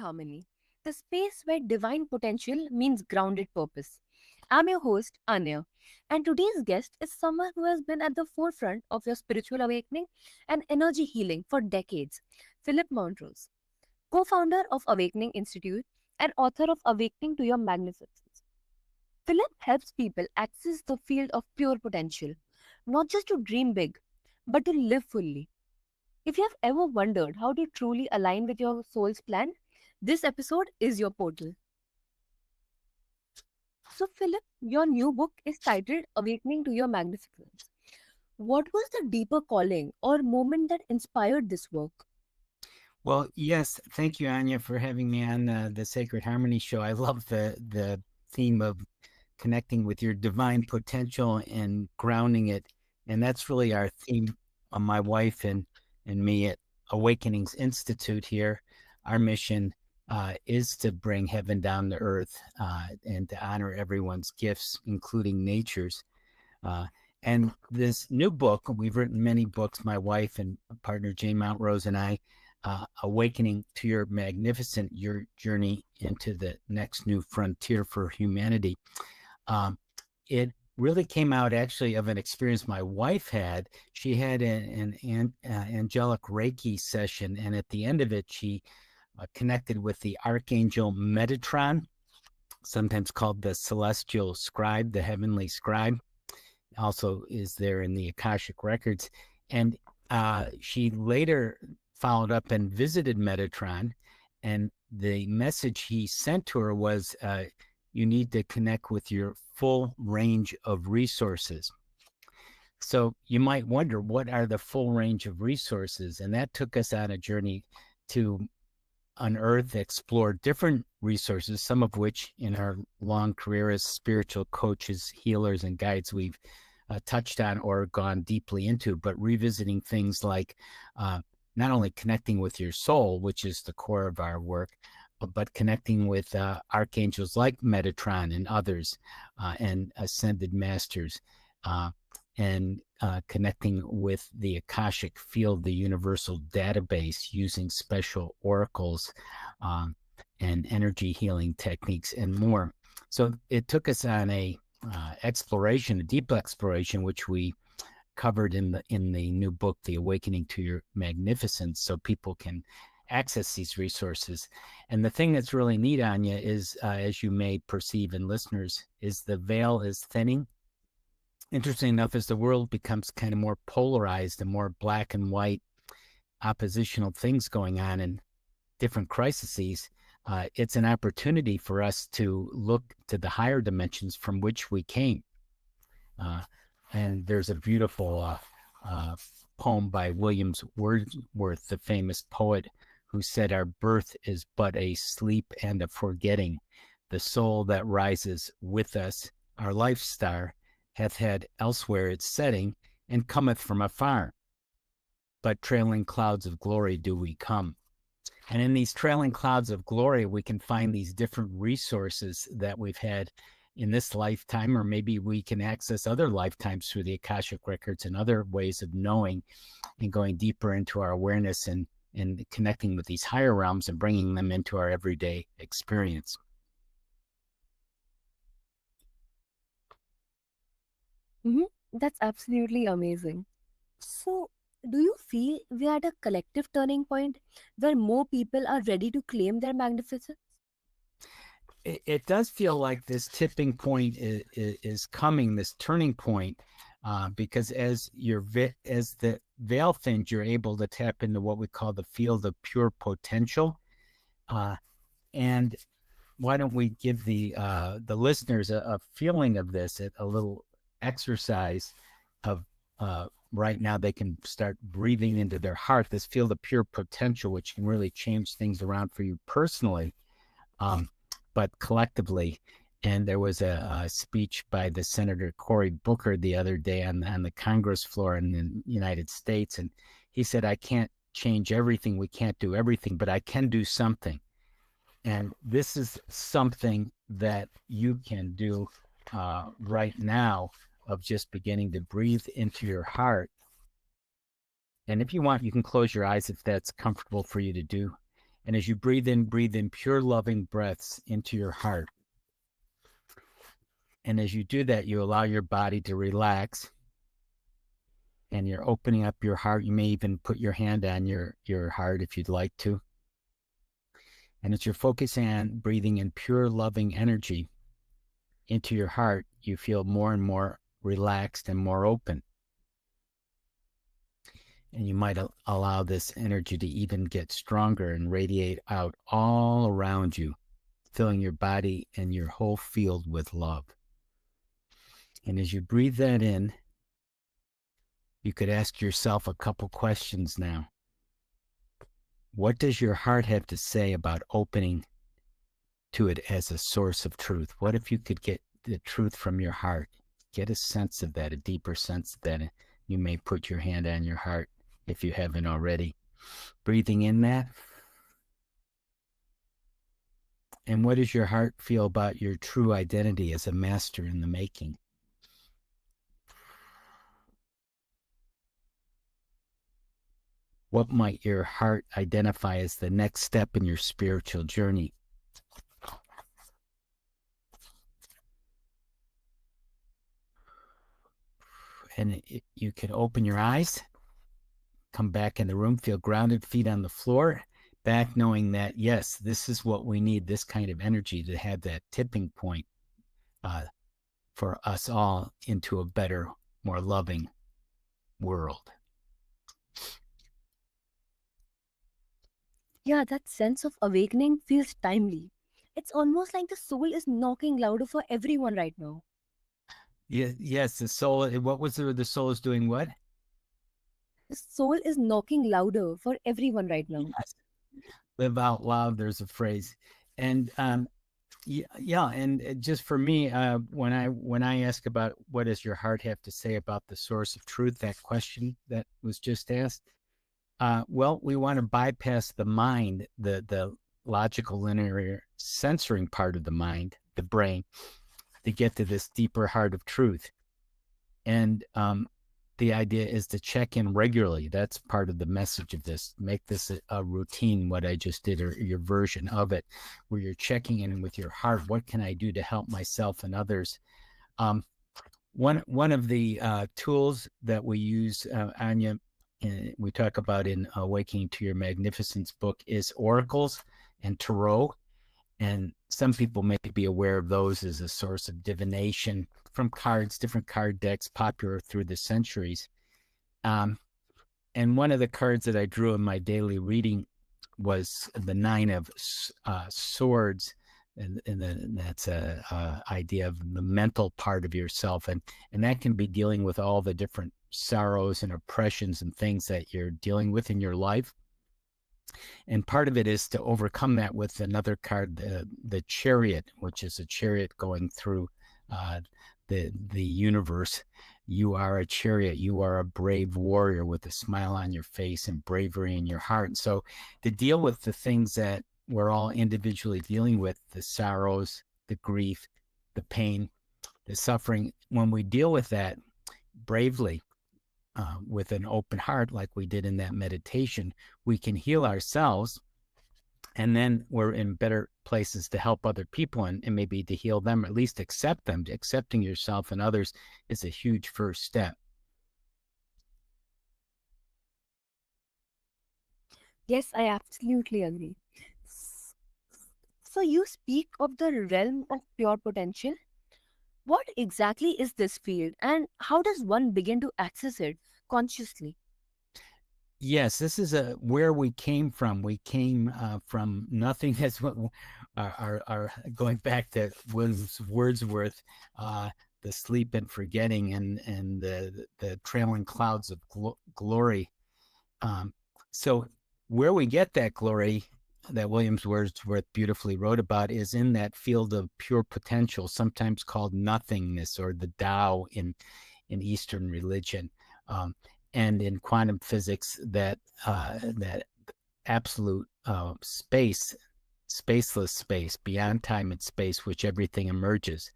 harmony, the space where divine potential means grounded purpose. I'm your host, Anya, and today's guest is someone who has been at the forefront of your spiritual awakening and energy healing for decades, Phillip Mountrose, co founder of Awakening Institute and author of Awakening to Your Magnificence. Philip helps people access the field of pure potential, not just to dream big, but to live fully. If you have ever wondered how to truly align with your soul's plan, this episode is your portal. So, Philip, your new book is titled Awakening to Your Magnificence. What was the deeper calling or moment that inspired this work? Well, yes, thank you, Anya, for having me on the Sacred Harmony show. I love the theme of connecting with your divine potential and grounding it, and that's really our theme. My wife and me at Awakenings Institute here. Our mission is to bring heaven down to earth and to honor everyone's gifts, including nature's. Uh, and this new book, we've written many books, my wife and partner Jane Mountrose and I, Awakening to Your Magnificent, Your Journey into the Next New Frontier for Humanity. It really came out actually of an experience my wife had. She had an angelic Reiki session, and at the end of it, she connected with the Archangel Metatron, sometimes called the Celestial Scribe, the Heavenly Scribe, also is there in the Akashic Records. And she later followed up and visited Metatron, and the message he sent to her was, you need to connect with your full range of resources. So you might wonder, what are the full range of resources? And that took us on a journey to unearth, explore different resources, some of which in our long career as spiritual coaches, healers, and guides, we've touched on or gone deeply into, but revisiting things like not only connecting with your soul, which is the core of our work, but connecting with archangels like Metatron and others, and ascended masters, and connecting with the Akashic field, the universal database, using special oracles and energy healing techniques and more. So it took us on a exploration, a deep exploration, which we covered in the new book, The Awakening to Your Magnificence, so people can access these resources. And the thing that's really neat, Anya, is as you may perceive, and listeners, is the veil is thinning. Interesting enough, as the world becomes kind of more polarized and more black and white, oppositional things going on and different crises, it's an opportunity for us to look to the higher dimensions from which we came. And there's a beautiful poem by William Wordsworth, the famous poet, who said, our birth is but a sleep and a forgetting. The soul that rises with us, our life star, hath had elsewhere its setting, and cometh from afar. But trailing clouds of glory do we come. And in these trailing clouds of glory, we can find these different resources that we've had in this lifetime, or maybe we can access other lifetimes through the Akashic Records and other ways of knowing and going deeper into our awareness and connecting with these higher realms and bringing them into our everyday experience. That's absolutely amazing. So, do you feel we are at a collective turning point where more people are ready to claim their magnificence? It does feel like this tipping point is coming, this turning point, because as the veil thins, you're able to tap into what we call the field of pure potential. And why don't we give the listeners a feeling of this, a little exercise of right now they can start breathing into their heart, this field of pure potential, which can really change things around for you personally, but collectively. And there was a speech by the Senator Cory Booker the other day on the Congress floor in the United States. And he said, I can't change everything. We can't do everything, but I can do something. And this is something that you can do right now, of just beginning to breathe into your heart. And if you want, you can close your eyes if that's comfortable for you to do. And as you breathe in pure loving breaths into your heart. And as you do that, you allow your body to relax and you're opening up your heart. You may even put your hand on your heart if you'd like to. And as you're focusing on breathing in pure loving energy into your heart, you feel more and more relaxed and more open. And you might allow this energy to even get stronger and radiate out all around you, filling your body and your whole field with love. And as you breathe that in, you could ask yourself a couple questions now. What does your heart have to say about opening to it as a source of truth? What if you could get the truth from your heart? Get a sense of that, a deeper sense of that. You may put your hand on your heart if you haven't already. Breathing in that. And what does your heart feel about your true identity as a master in the making? What might your heart identify as the next step in your spiritual journey? And you can open your eyes, come back in the room, feel grounded, feet on the floor, back knowing that, yes, this is what we need, this kind of energy to have that tipping point for us all into a better, more loving world. Yeah, that sense of awakening feels timely. It's almost like the soul is knocking louder for everyone right now. Yes, the soul, what was the soul is doing what? The soul is knocking louder for everyone right now. Yes. Live out loud, there's a phrase. And yeah, and just for me, when I ask about what does your heart have to say about the source of truth, that question that was just asked, well, we want to bypass the mind, the logical linear censoring part of the mind, the brain, to get to this deeper heart of truth. And the idea is to check in regularly. That's part of the message of this. Make this a routine, what I just did, or your version of it, where you're checking in with your heart. What can I do to help myself and others? One of the tools that we use, Anya, we talk about in Awakening to Your Magnificence book, is oracles and tarot. And some people may be aware of those as a source of divination from cards, different card decks popular through the centuries. And one of the cards that I drew in my daily reading was the Nine of Swords. And that's a idea of the mental part of yourself. And that can be dealing with all the different sorrows and oppressions and things that you're dealing with in your life. And part of it is to overcome that with another card, the Chariot, which is a chariot going through the universe. You are a chariot. You are a brave warrior with a smile on your face and bravery in your heart. And so to deal with the things that we're all individually dealing with, the sorrows, the grief, the pain, the suffering, when we deal with that bravely, with an open heart, like we did in that meditation, we can heal ourselves. And then we're in better places to help other people and maybe to heal them, or at least accept them. Accepting yourself and others is a huge first step. Yes, I absolutely agree. S- So, you speak of the realm of pure potential. What exactly is this field, and how does one begin to access it consciously? Yes, this is where we came from. We came from nothing. That's what our going back to Wordsworth, the sleep and forgetting, and the trailing clouds of glory. So where we get that glory that Williams Wordsworth beautifully wrote about is in that field of pure potential, sometimes called nothingness, or the Tao in Eastern religion. And in quantum physics, that absolute spaceless space, beyond time and space, which everything emerges.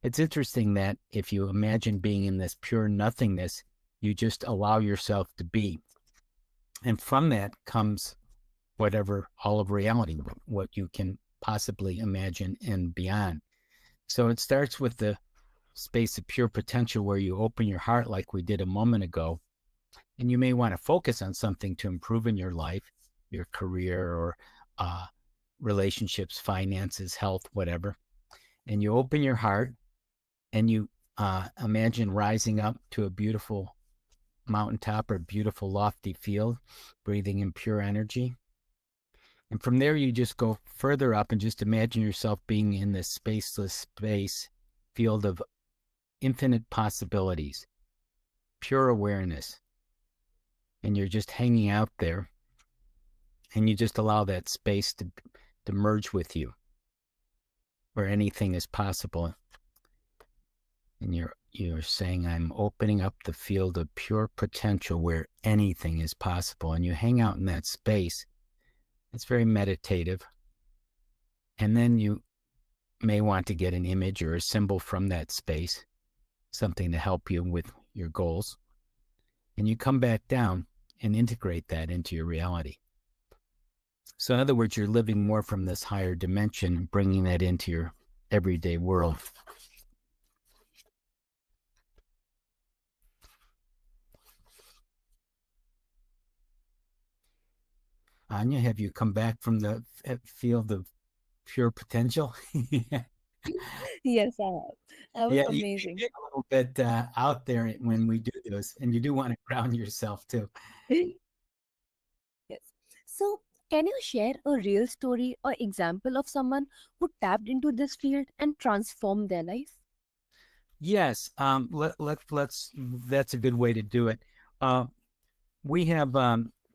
It's interesting that if you imagine being in this pure nothingness, you just allow yourself to be. And from that comes whatever, all of reality, what you can possibly imagine and beyond. So it starts with the space of pure potential where you open your heart like we did a moment ago. And you may want to focus on something to improve in your life, your career, or uh, relationships, finances, health, whatever. And you open your heart and you imagine rising up to a beautiful mountaintop or beautiful lofty field, breathing in pure energy. And from there, you just go further up and just imagine yourself being in this spaceless space field of infinite possibilities, pure awareness. And you're just hanging out there and you just allow that space to merge with you where anything is possible. And you're saying, I'm opening up the field of pure potential where anything is possible. And you hang out in that space. It's very meditative. And then you may want to get an image or a symbol from that space, something to help you with your goals. And you come back down and integrate that into your reality. So in other words, you're living more from this higher dimension, bringing that into your everyday world. Anya, have you come back from the field of pure potential? Yes, I have. That was Yeah, you amazing. get a little bit out there when we do those, and you do want to ground yourself too. Yes. So, can you share a real story or example of someone who tapped into this field and transformed their life? Yes, let's that's a good way to do it. Uh, we have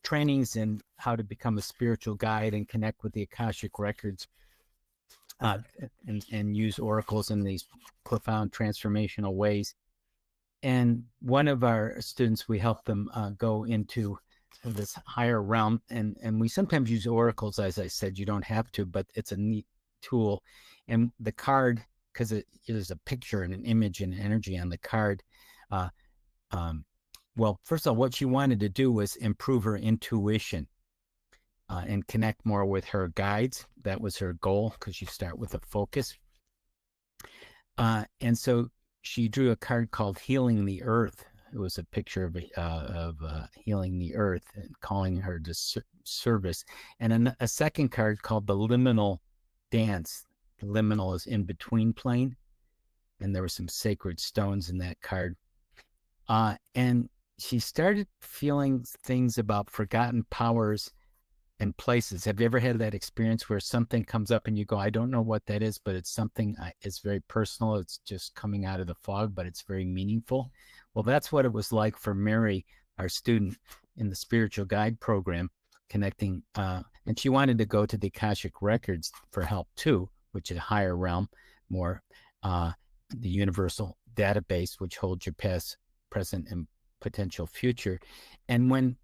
trainings in how to become a spiritual guide and connect with the Akashic records, uh, and use oracles in these profound transformational ways. And one of our students, we help them go into this higher realm, and we sometimes use oracles. As I said, you don't have to, but it's a neat tool. And the card, because there's a picture and an image and energy on the card. Uh, um, well, first of all, what she wanted to do was improve her intuition and connect more with her guides. That was her goal, because you start with a focus. And so she drew a card called Healing the Earth. It was a picture of healing the earth and calling her to service. And a second card called the Liminal Dance. The liminal is in between plane. And there were some sacred stones in that card. And she started feeling things about forgotten powers and places. Have you ever had that experience where something comes up and you go, I don't know what that is, but it's something, it's very personal. It's just coming out of the fog, but it's very meaningful. Well, that's what it was like for Mary, our student in the spiritual guide program, connecting. And she wanted to go to the Akashic records for help too, which is a higher realm, more the universal database, which holds your past, present, and potential future. And when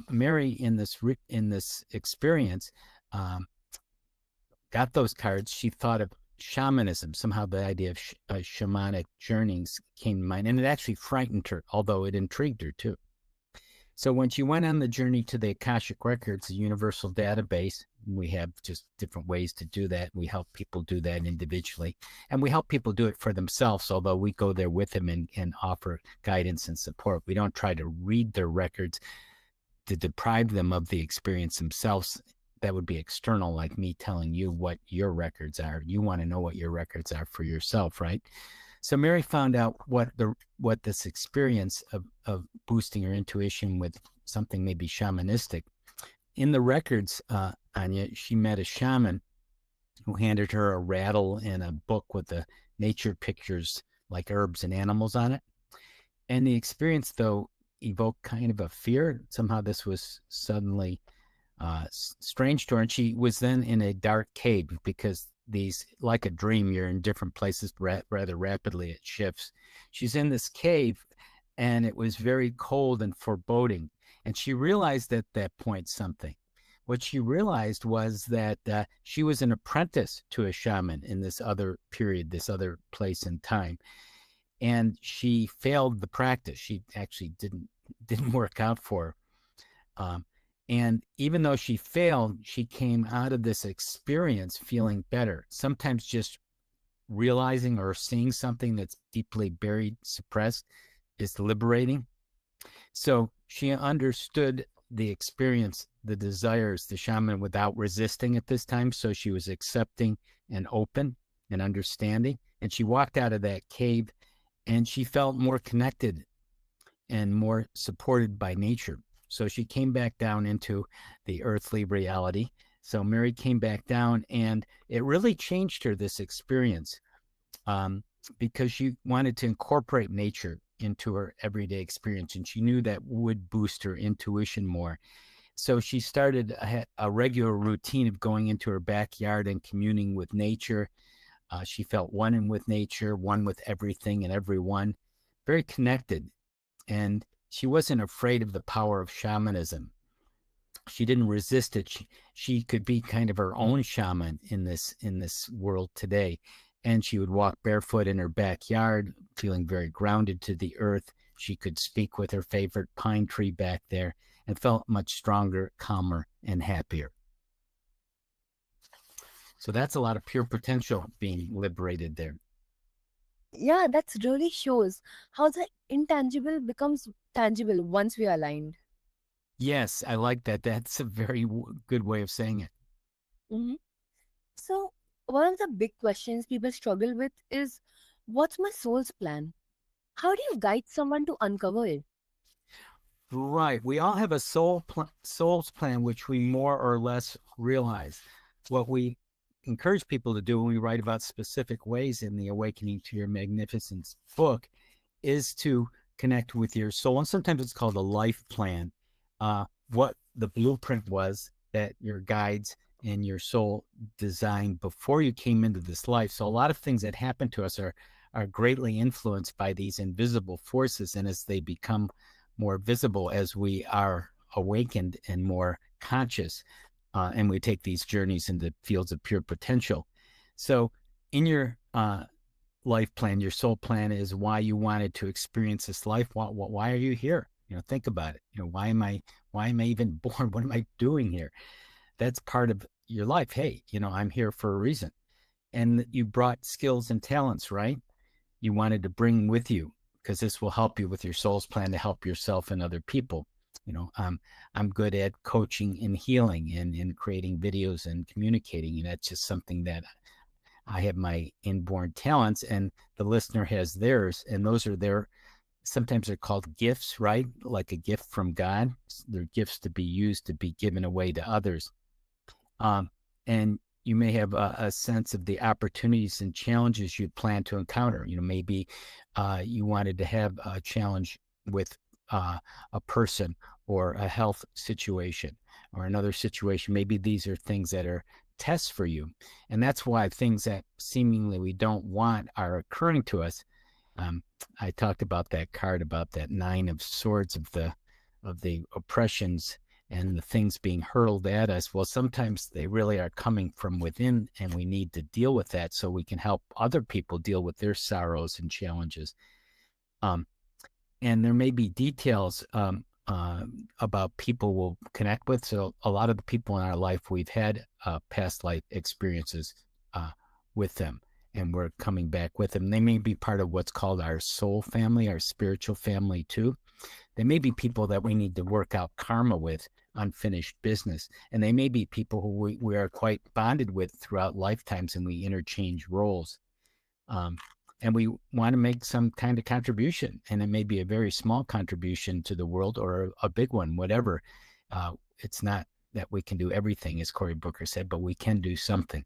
Mary in this experience got those cards, she thought of shamanism. Somehow the idea of shamanic journeys came to mind, and it actually frightened her, although it intrigued her too. So when she went on the journey to the Akashic Records, the universal database, we have just different ways to do that. We help people do that individually, and we help people do it for themselves, although we go there with them and offer guidance and support. We don't try to read their records to deprive them of the experience themselves. That would be external, like me telling you what your records are. You want to know what your records are for yourself, right? So Mary found out what this experience of boosting her intuition with something maybe shamanistic. In the records, Anya, she met a shaman who handed her a rattle and a book with the nature pictures like herbs and animals on it. And the experience, though, evoked kind of a fear. Somehow this was suddenly strange to her. And she was then in a dark cave, because these, like a dream, you're in different places rather rapidly. It shifts. She's in this cave, and it was very cold and foreboding. And she realized at that point something. What she realized was that she was an apprentice to a shaman in this other period, this other place and time. And she failed the practice. She actually didn't work out for her. And even though she failed, she came out of this experience feeling better. Sometimes just realizing or seeing something that's deeply buried, suppressed, is liberating. So she understood the experience, the desires, the shaman without resisting at this time. So she was accepting and open and understanding. And she walked out of that cave and she felt more connected and more supported by nature. So she came back down into the earthly reality. So Mary came back down and it really changed her, this experience, um, because she wanted to incorporate nature into her everyday experience. And she knew that would boost her intuition more. So she started a regular routine of going into her backyard and communing with nature. She felt one with nature, one with everything and everyone, very connected. And she wasn't afraid of the power of shamanism. She didn't resist it. She could be kind of her own shaman in this world today. And she would walk barefoot in her backyard, feeling very grounded to the earth. She could speak with her favorite pine tree back there and felt much stronger, calmer, and happier. So that's a lot of pure potential being liberated there. Yeah, that really shows how the intangible becomes tangible once we are aligned. Yes, I like that. That's a very good way of saying it. Mhm. So, one of the big questions people struggle with is, what's my soul's plan? How do you guide someone to uncover it? Right. We all have a soul's plan, which we more or less realize. What we encourage people to do when we write about specific ways in the Awakening to Your Magnificence book is to connect with your soul. And sometimes it's called a life plan, what the blueprint was that your guides and your soul designed before you came into this life. So a lot of things that happen to us are greatly influenced by these invisible forces. And as they become more visible, as we are awakened and more conscious, and we take these journeys into fields of pure potential. So in your life plan, your soul plan is why you wanted to experience this life. Why are you here? Think about it. Why am I even born? What am I doing here? That's part of your life. Hey, I'm here for a reason. And you brought skills and talents, right? You wanted to bring with you because this will help you with your soul's plan to help yourself and other people. I'm good at coaching and healing and creating videos and communicating. And that's just something that I have my inborn talents and the listener has theirs. And those are sometimes they're called gifts, right? Like a gift from God. They're gifts to be used to be given away to others. And you may have a sense of the opportunities and challenges you plan to encounter. Maybe you wanted to have a challenge with a person or a health situation or another situation. Maybe these are things that are tests for you. And that's why things that seemingly we don't want are occurring to us. Um, I talked about that card, about that nine of swords of the oppressions and the things being hurled at us. Well, sometimes they really are coming from within, and we need to deal with that so we can help other people deal with their sorrows and challenges. Um, and there may be details about people we'll connect with. So a lot of the people in our life, we've had past life experiences with them, and we're coming back with them. They may be part of what's called our soul family, our spiritual family too. They may be people that we need to work out karma with, unfinished business. And they may be people who we are quite bonded with throughout lifetimes and we interchange roles. Um, and we want to make some kind of contribution. And it may be a very small contribution to the world or a big one, whatever. It's not that we can do everything, as Cory Booker said, but we can do something.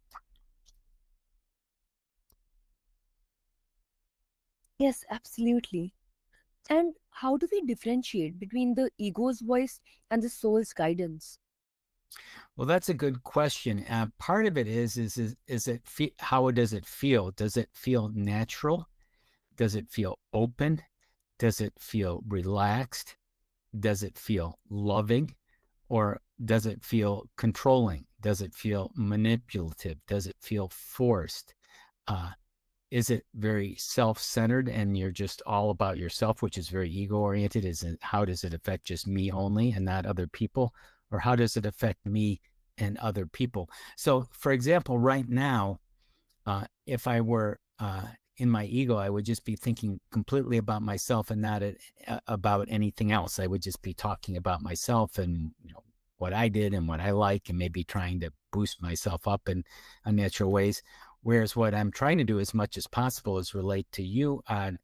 Yes, absolutely. And how do we differentiate between the ego's voice and the soul's guidance? Well, that's a good question. Part of it is it how does it feel? Does it feel natural? Does it feel open? Does it feel relaxed? Does it feel loving? Or does it feel controlling? Does it feel manipulative? Does it feel forced? Uh, is it very self-centered and you're just all about yourself, which is very ego-oriented? Is it how does it affect just me only and not other people? or how does it affect me and other people? So, for example, right now, if I were in my ego, I would just be thinking completely about myself and not about anything else. I would just be talking about myself and what I did and what I like, and maybe trying to boost myself up in unnatural ways. Whereas what I'm trying to do as much as possible is relate to you, Anya,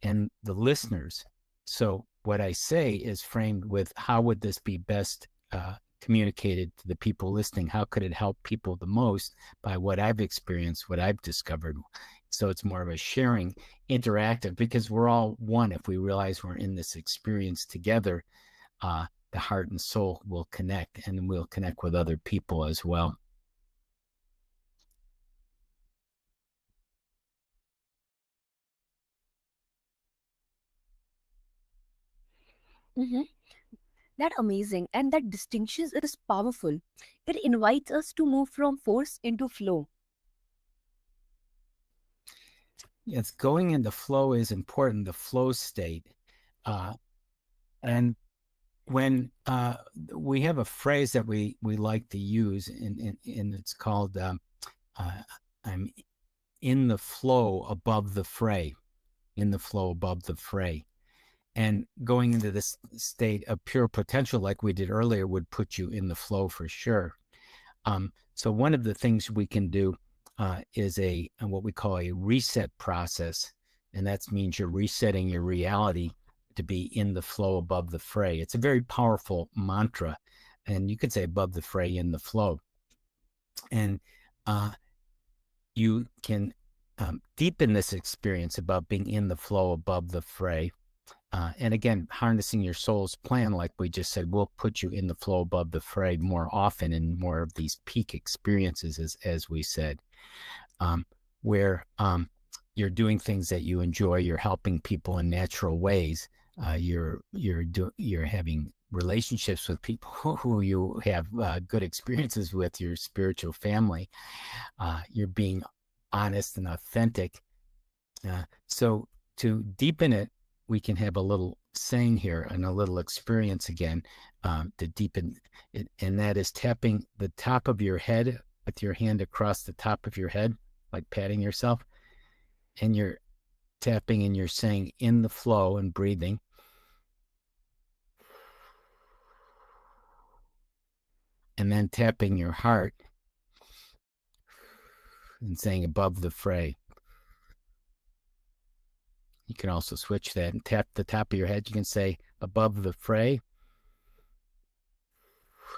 and the listeners. So what I say is framed with how would this be best communicated to the people listening? How could it help people the most by what I've experienced, what I've discovered? So it's more of a sharing, interactive, because we're all one. If we realize we're in this experience together, the heart and soul will connect, and we'll connect with other people as well. Mm-hmm. That amazing, and that distinction is powerful. It invites us to move from force into flow. Yes, going into flow is important, the flow state. Uh, and when we have a phrase that we like to use, and it's called I'm in the flow above the fray, in the flow above the fray. And going into this state of pure potential, like we did earlier, would put you in the flow for sure. So one of the things we can do is what we call a reset process, and that means you're resetting your reality to be in the flow above the fray. It's a very powerful mantra, and you could say above the fray, in the flow, and you can deepen this experience about being in the flow above the fray. And again, harnessing your soul's plan, like we just said, will put you in the flow above the fray more often in more of these peak experiences, as we said, where you're doing things that you enjoy, you're helping people in natural ways, you're having relationships with people who you have good experiences with, your spiritual family, you're being honest and authentic. So to deepen it, we can have a little saying here and a little experience again to deepen it. And that is tapping the top of your head with your hand across the top of your head, like patting yourself. And you're tapping and you're saying in the flow and breathing. And then tapping your heart and saying above the fray. You can also switch that and tap the top of your head. You can say above the fray.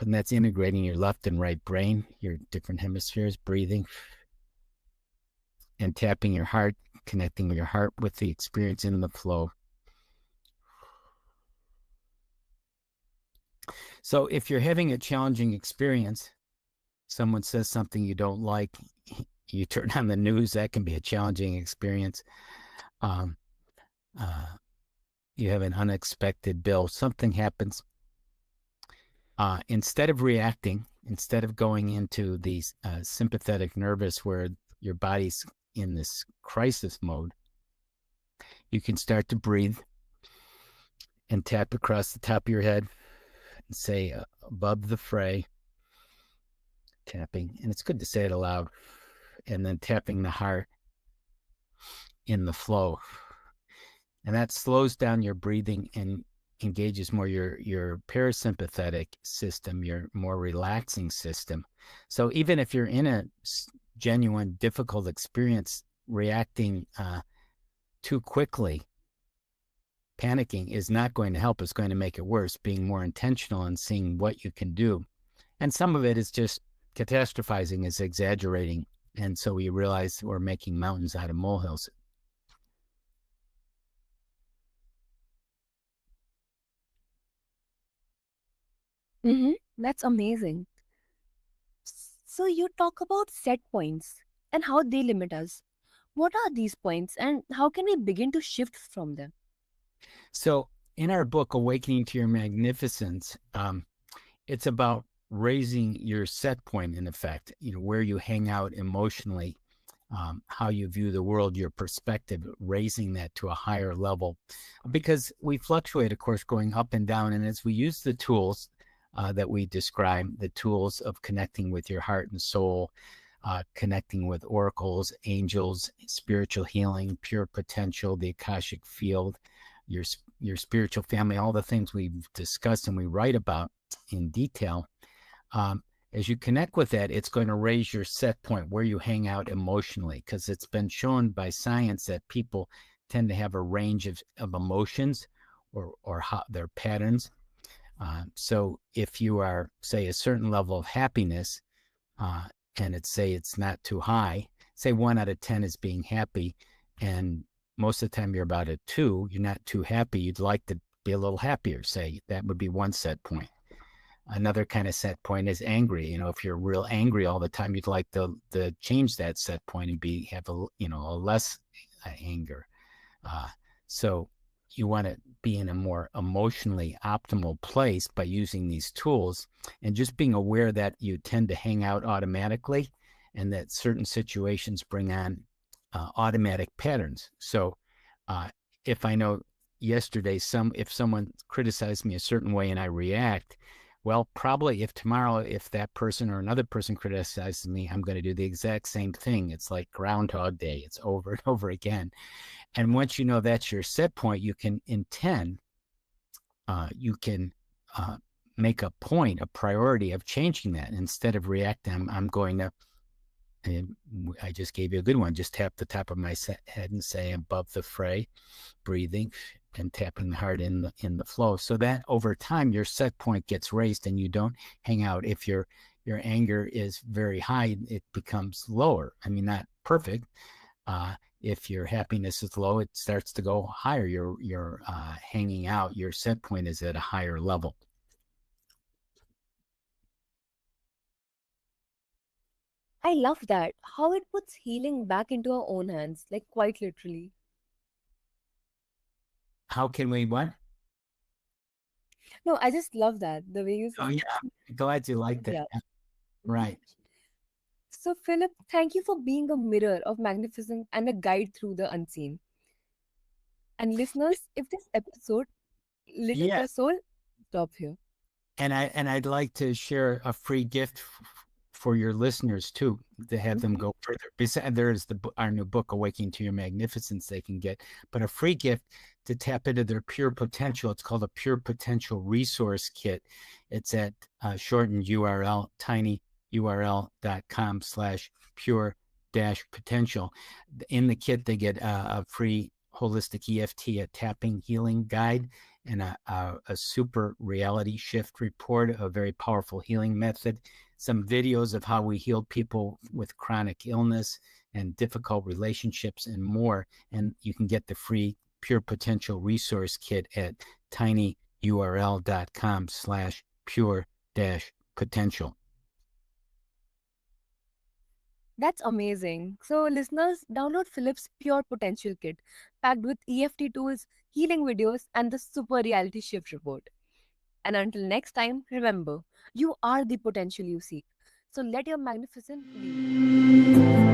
And that's integrating your left and right brain, your different hemispheres, breathing and tapping your heart, connecting your heart with the experience in the flow. So if you're having a challenging experience, someone says something you don't like, you turn on the news, that can be a challenging experience. You have an unexpected bill, something happens. Instead of reacting, instead of going into the sympathetic nervous where your body's in this crisis mode, you can start to breathe and tap across the top of your head and say above the fray, tapping. And it's good to say it aloud. And then tapping the heart in the flow. And that slows down your breathing and engages more your parasympathetic system, your more relaxing system. So even if you're in a genuine difficult experience, reacting too quickly, panicking is not going to help. It's going to make it worse. Being more intentional and seeing what you can do. And some of it is just catastrophizing, is exaggerating. And so we realize we're making mountains out of molehills. Mm-hmm. That's amazing. So you talk about set points and how they limit us. What are these points and how can we begin to shift from them? So in our book, Awakening to Your Magnificence, it's about raising your set point, in effect, where you hang out emotionally, how you view the world, your perspective, raising that to a higher level. Because we fluctuate, of course, going up and down. And as we use the tools, that we describe, the tools of connecting with your heart and soul, connecting with oracles, angels, spiritual healing, pure potential, the Akashic field, your your spiritual family, all the things we've discussed and we write about in detail. Um, as you connect with that, it's going to raise your set point where you hang out emotionally, because it's been shown by science that people tend to have a range of emotions or how, their patterns. So if you are, say, a certain level of happiness, uh, and it's not too high, say 1 out of 10 is being happy, and most of the time you're about a 2, you're not too happy, you'd like to be a little happier, say that would be one set point. Another kind of set point is angry. If you're real angry all the time, you'd like to change that set point and have a less anger. Uh, so you want to be in a more emotionally optimal place by using these tools, and just being aware that you tend to hang out automatically, and that certain situations bring on automatic patterns. So uh, if I know yesterday, if someone criticized me a certain way and I react, well, probably if that person or another person criticizes me, I'm going to do the exact same thing. It's like Groundhog Day. It's over and over again. And once you know that's your set point, you can intend, you can make a point, a priority of changing that. Instead of reacting, I'm going to, and I just gave you a good one, just tap the top of my head and say above the fray, breathing and tapping hard in the flow. So that over time, your set point gets raised and you don't hang out. If your anger is very high, it becomes lower. I mean, not perfect. If your happiness is low, it starts to go higher. You're hanging out. Your set point is at a higher level. I love that. How it puts healing back into our own hands, like quite literally. How can we what? No, I just love that, the way you Oh said. yeah, glad you liked it. Yeah. Mhm. Right. So, Philip, thank you for being a mirror of magnificence and a guide through the unseen. And listeners, if this episode lit up Yeah, your soul, stop here. and I'd like to share a free gift for your listeners too, to have them Mhm. go further. Besides, there is our new book, Awakening to Your Magnificence, they can get, but a free gift to tap into their pure potential. It's called a Pure Potential Resource Kit. It's at shortened URL, tinyurl.com/pure dash potential. In the kit, they get a free holistic EFT, a tapping healing guide, and a super reality shift report, a very powerful healing method, some videos of how we heal people with chronic illness and difficult relationships, and more. And you can get the free Pure Potential Resource Kit at tinyurl.com/pure dash potential. That's amazing. So, listeners, download Philip's Pure Potential Kit, packed with EFT tools, healing videos, and the Super Reality Shift Report. And until next time, remember, you are the potential you seek. So, let your magnificence lead.